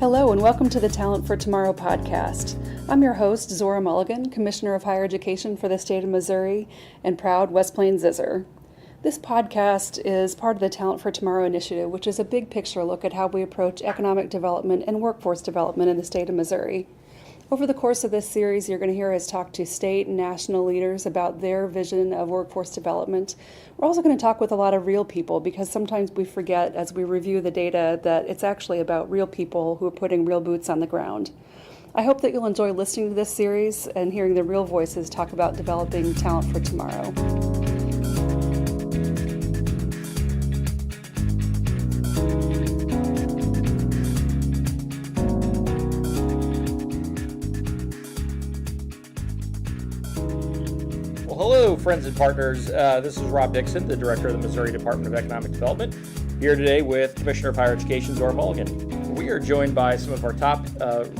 Hello and welcome to the Talent for Tomorrow podcast. I'm your host, Zora Mulligan, Commissioner of Higher Education for the state of Missouri and proud West Plains Zizzer. This podcast is part of the Talent for Tomorrow initiative, which is a big picture look at how we approach economic development and workforce development in the state of Missouri. Over the course of this series, you're going to hear us talk to state and national leaders about their vision of workforce development. We're also going to talk with a lot of real people because sometimes we forget as we review the data that it's actually about real people who are putting real boots on the ground. I hope that you'll enjoy listening to this series and hearing the real voices talk about developing talent for tomorrow. Hello, friends and partners. This is Rob Dixon, the Director of the Missouri Department of Economic Development, here today with Commissioner of Higher Education, Zora Mulligan. We are joined by some of our top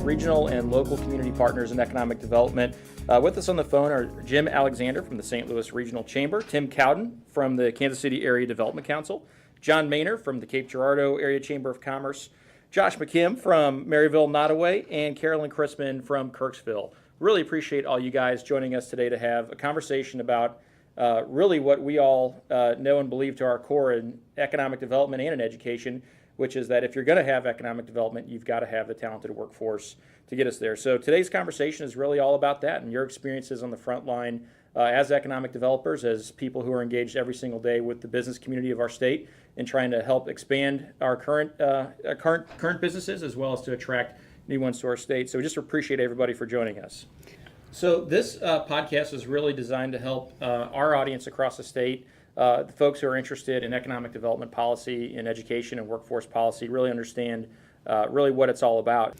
regional and local community partners in economic development. With us on the phone are Jim Alexander from the St. Louis Regional Chamber, Tim Cowden from the Kansas City Area Development Council, John Maynor from the Cape Girardeau Area Chamber of Commerce, Josh McKim from Maryville, Nottoway, and Carolyn Chrisman from Kirksville. Really appreciate all you guys joining us today to have a conversation about really what we all know and believe to our core in economic development and in education, which is that if you're going to have economic development, you've got to have the talented workforce to get us there. So today's conversation is really all about that and your experiences on the front line as economic developers, as people who are engaged every single day with the business community of our state and trying to help expand our current businesses as well as to attract new ones to our state. So we just appreciate everybody for joining us. So this podcast is really designed to help our audience across the state, the folks who are interested in economic development policy, in education and workforce policy, really understand really what it's all about.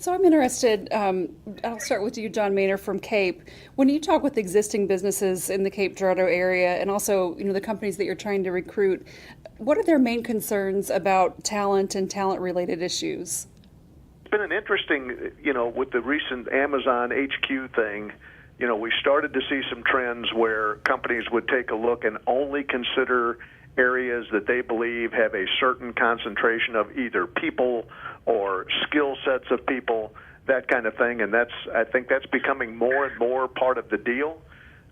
So I'm interested, I'll start with you, John Maynor from Cape. When you talk with existing businesses in the Cape Girardeau area and also the companies that you're trying to recruit, what are their main concerns about talent and talent-related issues? It's been an interesting, with the recent Amazon HQ thing, we started to see some trends where companies would take a look and only consider areas that they believe have a certain concentration of either people or skill sets of people, that kind of thing. And I think that's becoming more and more part of the deal.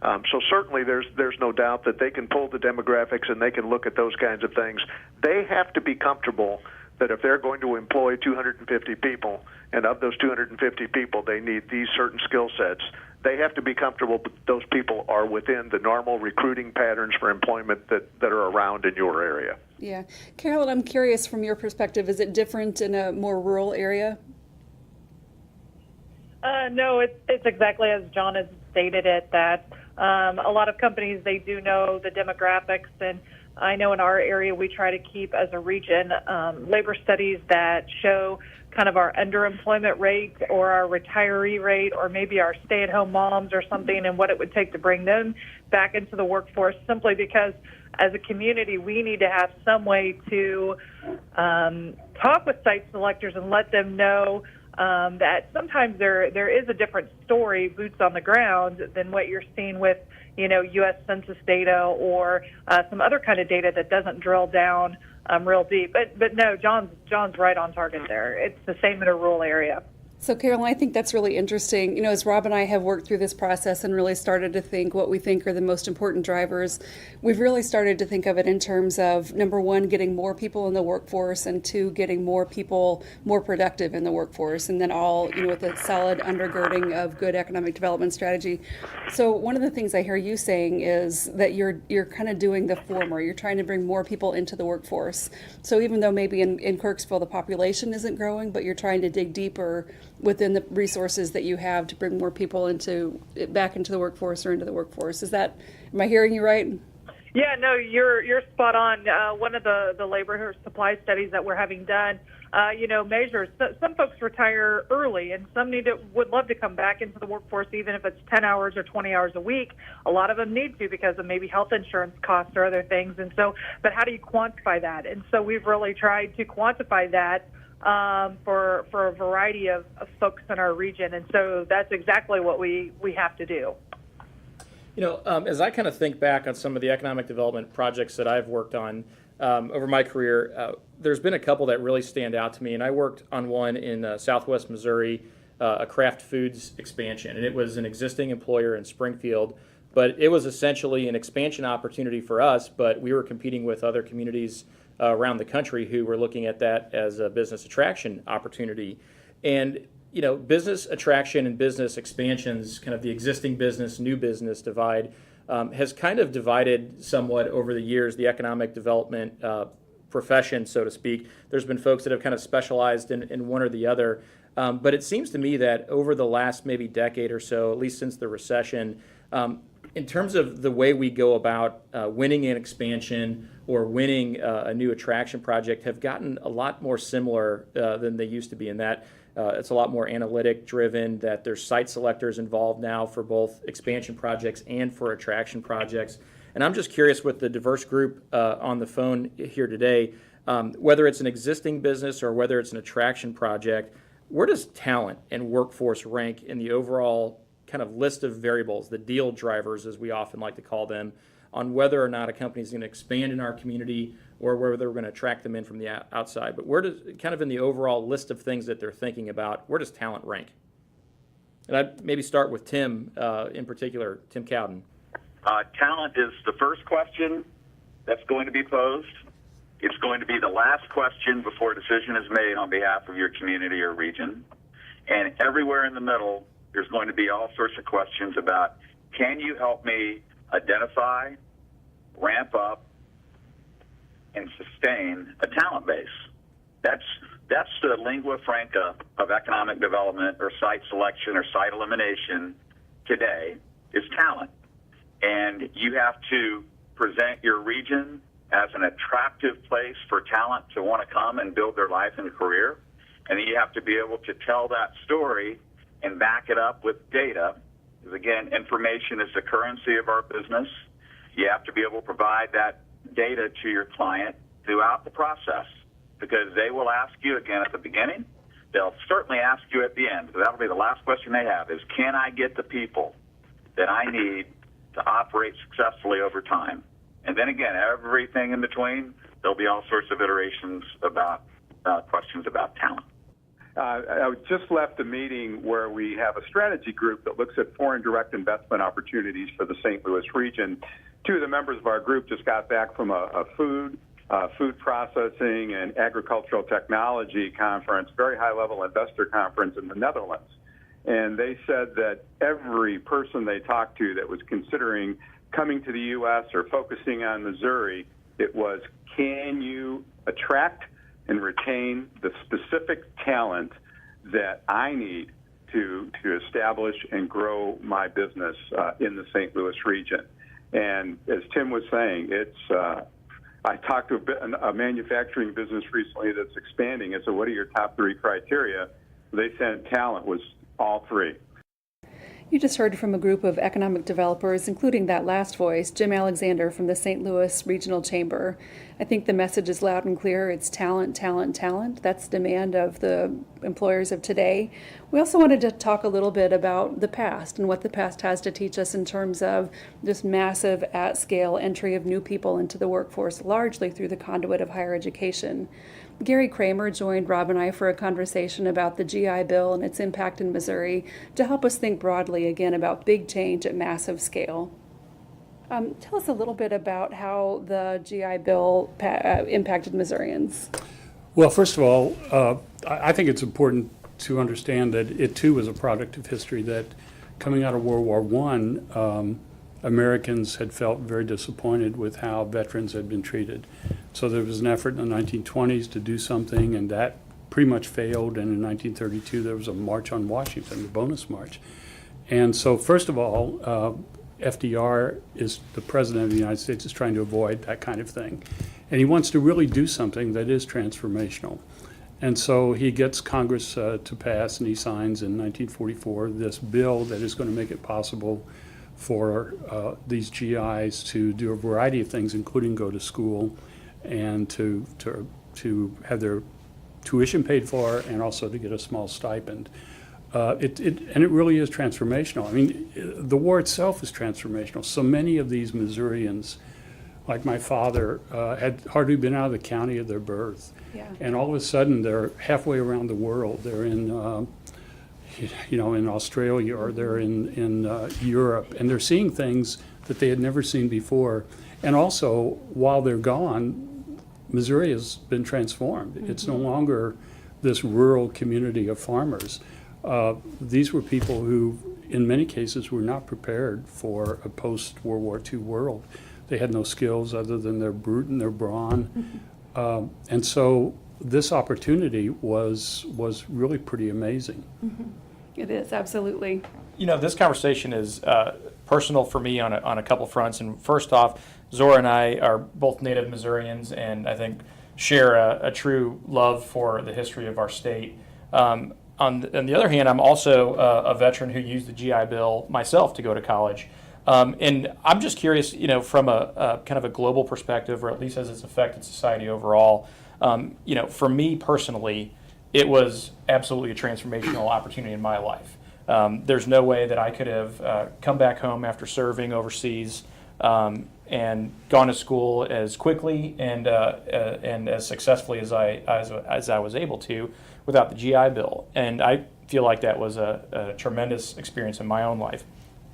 So certainly there's no doubt that they can pull the demographics and they can look at those kinds of things. They have to be comfortable that if they're going to employ 250 people, and of those 250 people they need these certain skill sets, they have to be comfortable that those people are within the normal recruiting patterns for employment that are around in your area. Yeah. Carolyn, I'm curious from your perspective, is it different in a more rural area? No, it's exactly as John has stated it, that a lot of companies, they do know the demographics, and I know in our area we try to keep as a region labor studies that show kind of our underemployment rate or our retiree rate or maybe our stay-at-home moms or something, and what it would take to bring them back into the workforce, simply because as a community we need to have some way to talk with site selectors and let them know that sometimes there is a different story, boots on the ground, than what you're seeing with U.S. Census data or some other kind of data that doesn't drill down real deep. But no, John's right on target there. It's the same in a rural area. So, Carolyn, I think that's really interesting. As Rob and I have worked through this process and really started to think what we think are the most important drivers, we've really started to think of it in terms of, number one, getting more people in the workforce, and two, getting more people more productive in the workforce, and then all, with a solid undergirding of good economic development strategy. So one of the things I hear you saying is that you're kind of doing the former. You're trying to bring more people into the workforce. So even though maybe in Kirksville the population isn't growing, but you're trying to dig deeper within the resources that you have to bring more people back into the workforce or into the workforce. Am I hearing you right? Yeah, no, you're spot on. One of the labor supply studies that we're having done, measures some folks retire early, and some would love to come back into the workforce, even if it's 10 hours or 20 hours a week. A lot of them need to because of maybe health insurance costs or other things. And so, but how do you quantify that? And so we've really tried to quantify that for a variety of folks in our region. And so that's exactly what we have to do. As I kind of think back on some of the economic development projects that I've worked on, over my career, there's been a couple that really stand out to me, and I worked on one in Southwest Missouri, a Kraft Foods expansion, and it was an existing employer in Springfield, but it was essentially an expansion opportunity for us, but we were competing with other communities around the country who were looking at that as a business attraction opportunity. And business attraction and business expansions, kind of the existing business, new business divide, has kind of divided somewhat over the years, the economic development profession, so to speak. There's been folks that have kind of specialized in one or the other. But it seems to me that over the last maybe decade or so, at least since the recession, in terms of the way we go about winning an expansion or winning a new attraction project, have gotten a lot more similar than they used to be in that. It's a lot more analytic driven, that there's site selectors involved now for both expansion projects and for attraction projects. And I'm just curious, with the diverse group on the phone here today, whether it's an existing business or whether it's an attraction project, where does talent and workforce rank in the overall kind of list of variables, the deal drivers as we often like to call them, on whether or not a company is going to expand in our community or whether we're going to attract them in from the outside? But where does, kind of in the overall list of things that they're thinking about, where does talent rank? And I'd maybe start with Tim in particular, Tim Cowden. Talent is the first question that's going to be posed. It's going to be the last question before a decision is made on behalf of your community or region. And everywhere in the middle, there's going to be all sorts of questions about, can you help me identify, ramp up, and sustain a talent base? That's the lingua franca of economic development or site selection or site elimination today, is talent. And you have to present your region as an attractive place for talent to want to come and build their life and career. And then you have to be able to tell that story and back it up with data. Because again, information is the currency of our business. You have to be able to provide that data to your client throughout the process, because they will ask you again at the beginning. They'll certainly ask you at the end. So that'll be the last question they have, is, can I get the people that I need to operate successfully over time? And then again, everything in between, there'll be all sorts of iterations about questions about talent. I just left a meeting where we have a strategy group that looks at foreign direct investment opportunities for the St. Louis region. Two of the members of our group just got back from a food processing and agricultural technology conference, very high-level investor conference in the Netherlands. And they said that every person they talked to that was considering coming to the U.S. or focusing on Missouri, it was, can you attract and retain the specific talent that I need to establish and grow my business in the St. Louis region? And as Tim was saying, I talked to a manufacturing business recently that's expanding. I said, what are your top three criteria? They said talent was all three. You just heard from a group of economic developers, including that last voice, Jim Alexander from the St. Louis Regional Chamber. I think the message is loud and clear. It's talent, talent, talent. That's the demand of the employers of today. We also wanted to talk a little bit about the past and what the past has to teach us in terms of this massive at-scale entry of new people into the workforce, largely through the conduit of higher education. Gary Kramer joined Rob and I for a conversation about the GI Bill and its impact in Missouri to help us think broadly again about big change at massive scale. Tell us a little bit about how the GI Bill impacted Missourians. Well, first of all, I think it's important to understand that it too was a product of history, that coming out of World War I, Americans had felt very disappointed with how veterans had been treated. So there was an effort in the 1920s to do something, and that pretty much failed. And in 1932, there was a March on Washington, the Bonus March. And so, first of all, FDR is the president of the United States, is trying to avoid that kind of thing. And he wants to really do something that is transformational. And so he gets Congress to pass, and he signs in 1944 this bill that is going to make it possible for these GIs to do a variety of things, including go to school and to have their tuition paid for, and also to get a small stipend. And it really is transformational. I mean, the war itself is transformational. So many of these Missourians like my father, had hardly been out of the county of their birth. Yeah. And all of a sudden, they're halfway around the world. They're in, in Australia, or they're in Europe, and they're seeing things that they had never seen before. And also, while they're gone, Missouri has been transformed. It's no longer this rural community of farmers. These were people who, in many cases, were not prepared for a post-World War II world. They had no skills other than their brute and their brawn. And so this opportunity was really pretty amazing. It is, absolutely. This conversation is personal for me on a couple fronts. And first off, Zora and I are both native Missourians, and I think share a true love for the history of our state. On the other hand, I'm also a veteran who used the GI Bill myself to go to college. And I'm just curious, from a kind of a global perspective, or at least as it's affected society overall, for me personally, it was absolutely a transformational opportunity in my life. There's no way that I could have come back home after serving overseas and gone to school as quickly and as successfully as I was able to without the GI Bill. And I feel like that was a tremendous experience in my own life.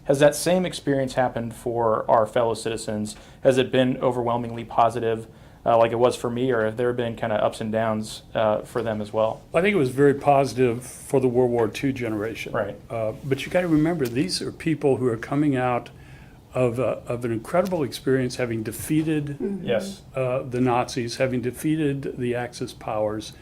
Has that same experience happened for our fellow citizens? Has it been overwhelmingly positive like it was for me, or have there been kind of ups and downs for them as well? I think it was very positive for the World War II generation. Right. But you got to remember, these are people who are coming out of an incredible experience, having defeated Yes. the Nazis, having defeated the Axis powers.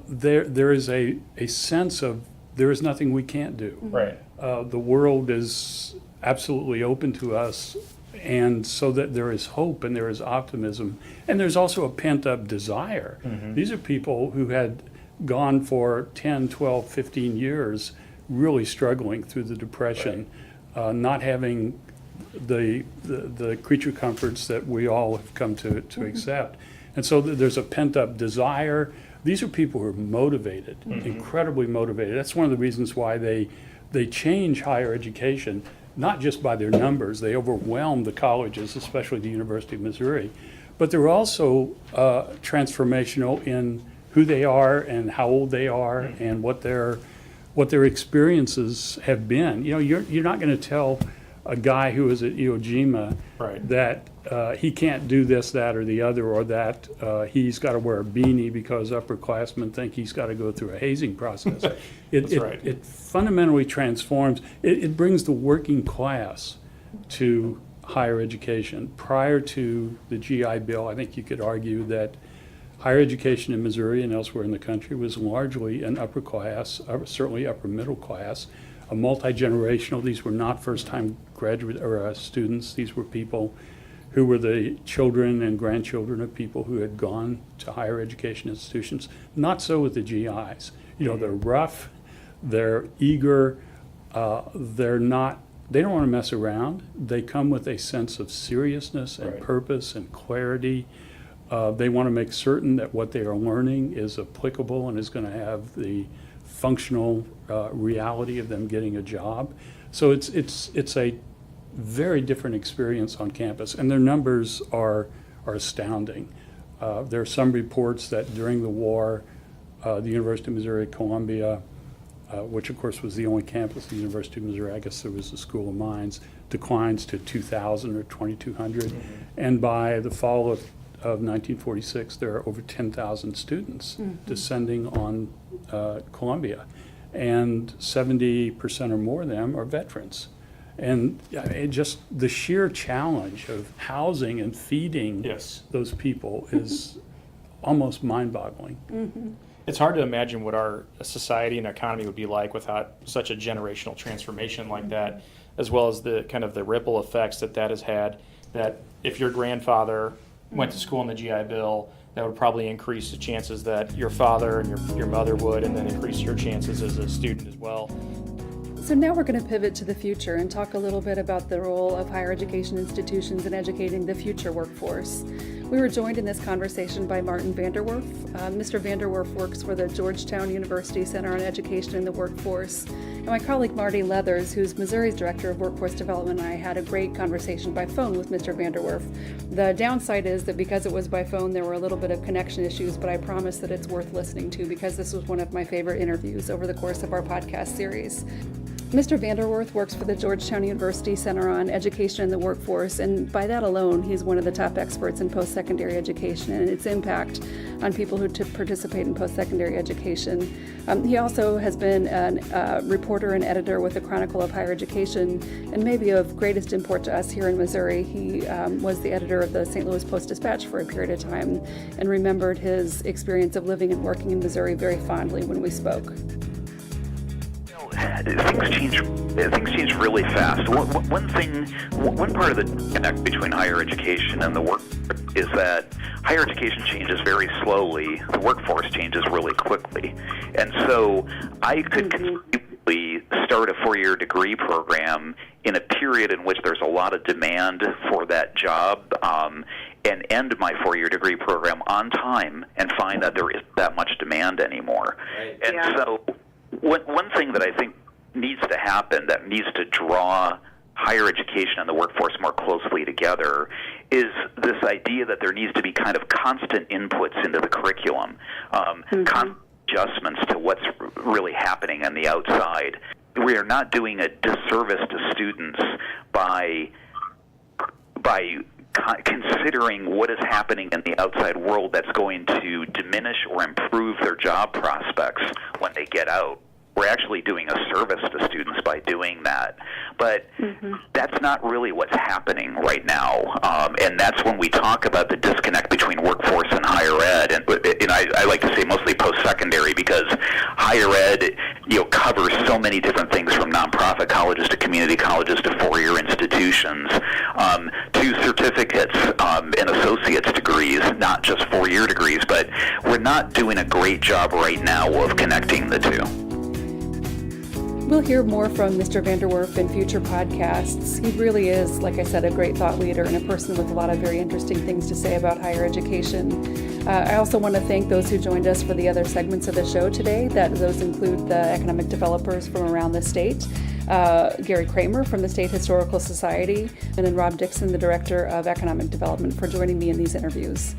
There is a sense of there is nothing we can't do. Right. The world is absolutely open to us, and so that there is hope and there is optimism, and there's also a pent-up desire. These are people who had gone for 10, 12, 15 years really struggling through the Depression, not having the creature comforts that we all have come to accept. And so there's a pent-up desire. These are people who are motivated, incredibly motivated. That's one of the reasons why they change higher education, not just by their numbers. They overwhelm the colleges, especially the University of Missouri, but they're also transformational in who they are and how old they are and what their experiences have been. You're not going to tell a guy who is at Iwo Jima that he can't do this, that, or the other, or that he's got to wear a beanie because upperclassmen think he's got to go through a hazing process. It fundamentally transforms. It brings the working class to higher education. Prior to the GI Bill, I think you could argue that higher education in Missouri and elsewhere in the country was largely an upper class, certainly upper middle class, a multi-generational. These were not first-time graduate or students. These were people who were the children and grandchildren of people who had gone to higher education institutions. Not so with the GIs. They're rough, they're eager, they don't want to mess around. They come with a sense of seriousness and purpose and clarity. They want to make certain that what they are learning is applicable and is going to have the functional reality of them getting a job. So it's a very different experience on campus, and their numbers are astounding. There are some reports that during the war, the University of Missouri at Columbia, which of course was the only campus of the University of Missouri, I guess there was the School of Mines, declines to 2,000 or 2,200. And by the fall of 1946, there are over 10,000 students descending on Columbia, and 70% or more of them are veterans. And just the sheer challenge of housing and feeding those people is almost mind-boggling. It's hard to imagine what our society and economy would be like without such a generational transformation like that, as well as the kind of the ripple effects that has had. That if your grandfather went to school in the GI Bill, that would probably increase the chances that your father and your mother would, and then increase your chances as a student as well. So now we're going to pivot to the future and talk a little bit about the role of higher education institutions in educating the future workforce. We were joined in this conversation by Martin Vanderwerf. Mr. Vanderwerf works for the Georgetown University Center on Education and the Workforce. And my colleague Marty Leathers, who's Missouri's Director of Workforce Development, and I had a great conversation by phone with Mr. Vanderwerf. The downside is that because it was by phone, there were a little bit of connection issues, but I promise that it's worth listening to because this was one of my favorite interviews over the course of our podcast series. Mr. Vanderwerf works for the Georgetown University Center on Education and the Workforce, and by that alone, he's one of the top experts in post-secondary education and its impact on people who participate in post-secondary education. He also has been a reporter and editor with the Chronicle of Higher Education, and maybe of greatest import to us here in Missouri, he was the editor of the St. Louis Post-Dispatch for a period of time and remembered his experience of living and working in Missouri very fondly when we spoke. Things change really fast. One part of the disconnect between higher education and the work is that higher education changes very slowly. The workforce changes really quickly. And so I could conceivably start a 4-year degree program in a period in which there's a lot of demand for that job, and end my 4-year degree program on time and find that there isn't that much demand anymore. Right. And so one thing that I think needs to happen, that needs to draw higher education and the workforce more closely together, is this idea that there needs to be kind of constant inputs into the curriculum, constant adjustments to what's really happening on the outside. We are not doing a disservice to students by considering what is happening in the outside world that's going to diminish or improve their job prospects when they get out. We're actually doing a service to students by doing that. But that's not really what's happening right now. And that's when we talk about the disconnect between workforce and higher ed. And I like to say mostly post-secondary, because higher ed covers so many different things, from nonprofit colleges to community colleges to 4-year institutions, to certificates and associate's degrees, not just 4-year degrees. But we're not doing a great job right now of connecting the two. We'll hear more from Mr. Vanderwerf in future podcasts. He really is, like I said, a great thought leader and a person with a lot of very interesting things to say about higher education. I also want to thank those who joined us for the other segments of the show today. Those include the economic developers from around the state, Gary Kramer from the State Historical Society, and then Rob Dixon, the Director of Economic Development, for joining me in these interviews.